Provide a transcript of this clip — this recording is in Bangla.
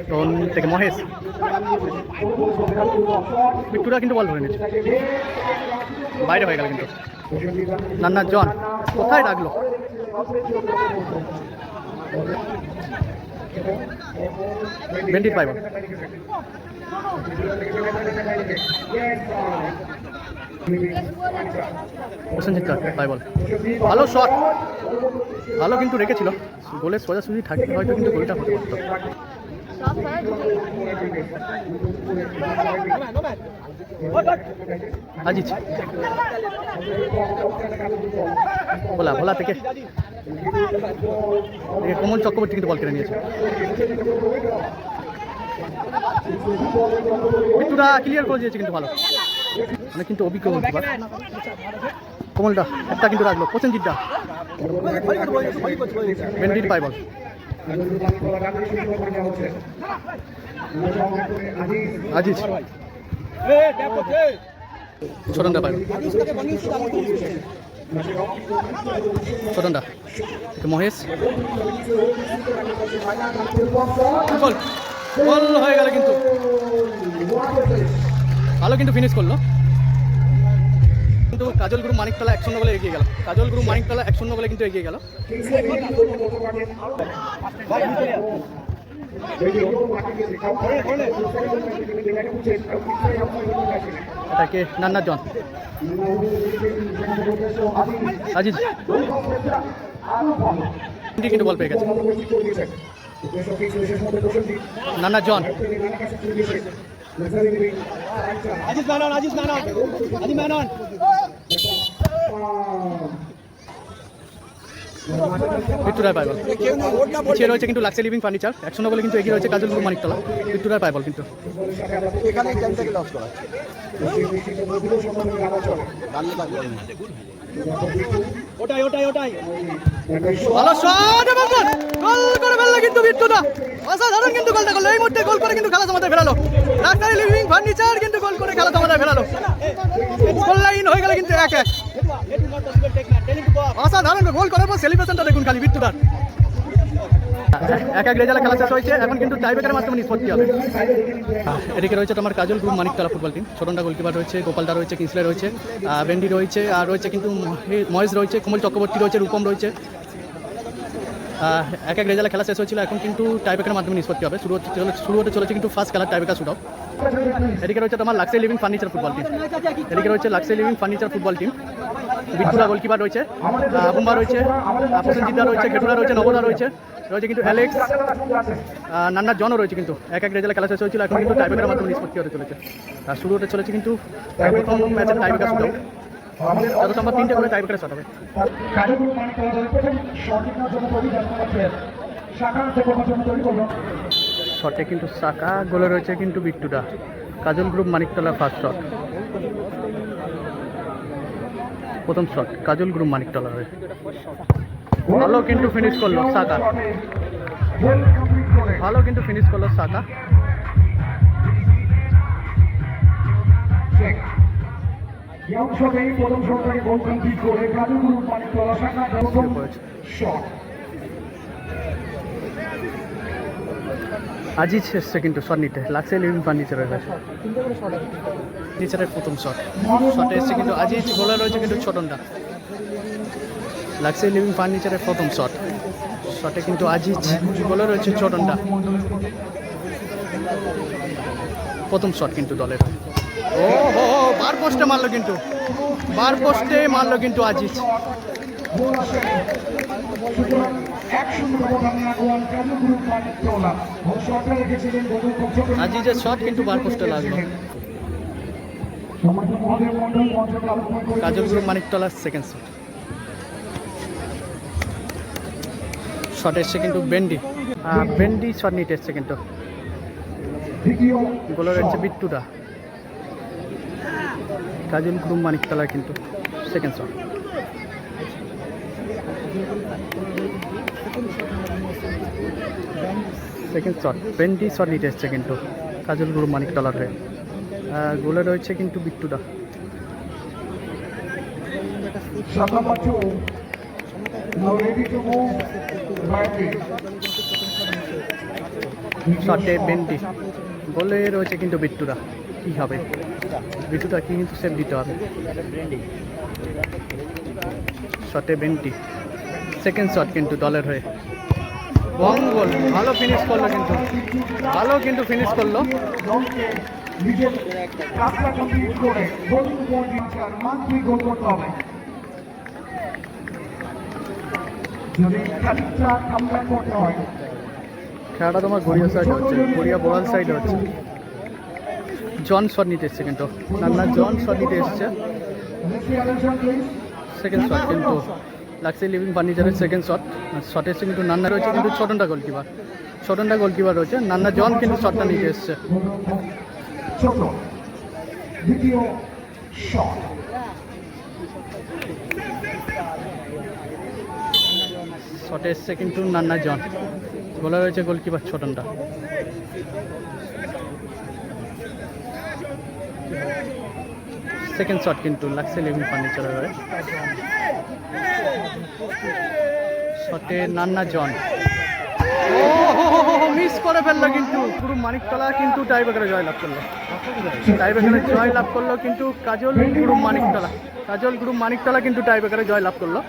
তখন থেকে মহেশ বিট্টুরা কিন্তু বল ধরে নিচ্ছে, বাইরে হয়ে গেল কিন্তু। নান্নার জন কোথায় রাখলো, ভেন্ডির পাইব প্রসেনজিৎ পাই বল, ভালো শট, ভালো কিন্তু রেখেছিল, গোলের সোজাসুজি থাকতে হয়তো কিন্তু গোলটা হতে পারত। আজিজ ভোলা, ভোলা থেকে কোমল চক্রবর্তী কিন্তু বল কেড়ে নিয়েছে। বিট্টুরা ক্লিয়ার করে দিয়েছে কিন্তু ভালো, মানে কিন্তু অভিজ্ঞ গোলকিপার। কোমলটা একটা কিন্তু রাখলো, প্রসেনজিৎটা ভেন্ডির পাই বল, আজিজ ছোটনটা পাই, ছোটনটা মহেশ বল, বল হয়ে গেল কিন্তু ভালো কিন্তু ফিনিশ করলো কিন্তু কাজল গ্রুপ মানিকতলা 1-0 গোলে এগিয়ে গেল। কাজল গ্রুপ মানিকতলা 1-0 গোলে কিন্তু এগিয়ে গেল। এটাকে নান্নার জন, আজিজ কিন্তু বল পেয়ে গেছে। নান্নার জন বিট্টুরায় পাইবল পিছিয়ে রয়েছে কিন্তু লাক্সে লিভিং ফার্নিচার 1-0 বলে কিন্তু এগিয়ে রয়েছে কাজল গ্রুপ মানিকতলা। বিট্টুরায় পাইবল কিন্তু ভালো শট এবং গোল করে ফেললো কিন্তু বিট্টুদা, অসাধারণ কিন্তু গোলটা করলো। এই মুহূর্তে গোল করে কিন্তু খেলা জমাতে ফেরালো লাক্সারি লিভিং ফার্নিচার, কিন্তু গোল করে খেলা জমাতে ফেরালো। গোল লাইন হয়ে গেল কিন্তু 1-1। অসাধারণ গোল করার পর সেলিব্রেশনটা দেখুন খালি বিট্টুদার। 1-1 রেজাল্টে খেলা শেষ হয়েছে, এখন কিন্তু টাইব্রেকারের মাধ্যমে নিষ্পত্তি হবে। এদিকে রয়েছে তোমার Kajal group Manicktala football team, ছোটনটা গোলকিপার রয়েছে, গোপালদা রয়েছে, কিংসলে রয়েছে, ভেন্ডি রয়েছে, আর রয়েছে কিন্তু মহেশ রয়েছে, কোমল চক্রবর্তী রয়েছে, রূপম রয়েছে। 1-1 রেজাল্টে খেলা শেষ হয়েছিল, এখন কিন্তু টাইব্রেকারের মাধ্যমে নিষ্পত্তি হবে। শুরু হতে চলেছে কিন্তু ফার্স্ট খেলার টাইব্রেকার শুট আউট। এদিকে রয়েছে তোমার luxury living furniture football team, এদিকে রয়েছে luxury living furniture football team. বিট্টুরা গোলকিপার রয়েছে, বুম্বা রয়েছে, প্রসেনজিৎদা রয়েছে, ঘেটুরা রয়েছে, নবদা রয়েছে, রয়েছে কিন্তু অ্যালেক্স, নান্নার জনও রয়েছে। কিন্তু 1-1 রেজাল্টে খেলা শেষ হয়েছিল, এখন কিন্তু টাইব্রেকারের মাধ্যমে নিষ্পত্তি হতে চলেছে। আর শুরু হতে চলেছে কিন্তু প্রথম ম্যাচের টাইব্রেকার শুট আউট। যত সম্ভব 3টে করে টাইব্রেকারে শট হবে। শটে কিন্তু সাকা, গোলে রয়েছে কিন্তু বিট্টুদা। কাজল গ্রুপ মানিকতলা ফার্স্ট শট, প্রথম শট কাজল গ্রুপ মানিকতলা হয়ে ভালো কিন্তু ফিনিশ করলো সাকা, ভালো কিন্তু ফিনিশ করলো সাকা। আজিজ এসছে কিন্তু শট নিতে লাক্সারি লিভিং ফার্নিচারের কাছে, ফার্নিচারের প্রথম শট, শটে এসছে কিন্তু আজিজ, গোলে রয়েছে কিন্তু ছোটনটা। লাক্সারি লিভিং ফার্নিচারের প্রথম শট, শটে কিন্তু আজিজ, গোলে রয়েছে ছোটনটা। প্রথম শট কিন্তু দলের। ও হো হো, বার পোস্টে মারলো কিন্তু, বার পোস্টে মারলো কিন্তু আজিজ। আজিজের শট কিন্তু বার পোস্টে লাগলো। কাজল গ্রুপ মানিকতলার সেকেন্ড শট, শট এসছে কিন্তু বেন্ডি, বেন্ডি শট নিতে এসছে কিন্তু, গোলে রয়েছে বিট্টুদা। কাজল গ্রুপ মানিকতলার কিন্তু second shot, second shot bendy shot নিতে এসছে কিন্তু কাজল গ্রুপ মানিকতলার হয়ে, গোলে রয়েছে কিন্তু বিট্টুদা। শটে বেন্টি, গোলে রয়েছে কিন্তু বিট্টুরা। কি হবে বিট্টুটা কি কিন্তু সেভ দিতে হবে। শটে বেন্টি, সেকেন্ড শট কিন্তু দলের হয়ে। বং গোল, ভালো ফিনিশ করলো কিন্তু, ভালো কিন্তু ফিনিশ করলো। নিজের কাজটা কমপ্লিট করে গোল মান্থলি গোল করতে হবে। যদি কাজটা কমপ্লিট করতে হয়, খেলাটা তোমার গড়িয়া সাইডে হচ্ছে, গড়িয়া বোড়াল সাইডে হচ্ছে। জন শট নিতে এসছে কিন্তু, নান্না জন শট নিতে এসছে। সেকেন্ড শট কিন্তু লাক্সি লিভিং ফার্নিচারের সেকেন্ড শট। শট এসছে কিন্তু নান্না রয়েছে কিন্তু ছোটনটা গোলকিপার, ছোটনটা গোলকিপার রয়েছে। নান্না জন কিন্তু শটটা নিতে এসছে। ছোট দ্বিতীয় শট, শটে এসছে কিন্তু নান্না জন, গোলা রয়েছে গোলকিপার ছোটনটা। সেকেন্ড শট কিন্তু লাক্সি লিভিং ফার্নিচারের হয়ে। শটে নান্না জন, মিস করে ফেললো কিন্তু পুরো মানিকতলা কিন্তু টাইব্রেকারে জয়লাভ করলো। টাইব্রেকারে জয়লাভ করলো কিন্তু কাজল গ্রুপ মানিকতলা, কাজল গ্রুপ মানিকতলা কিন্তু টাইব্রেকারে জয়লাভ করলো।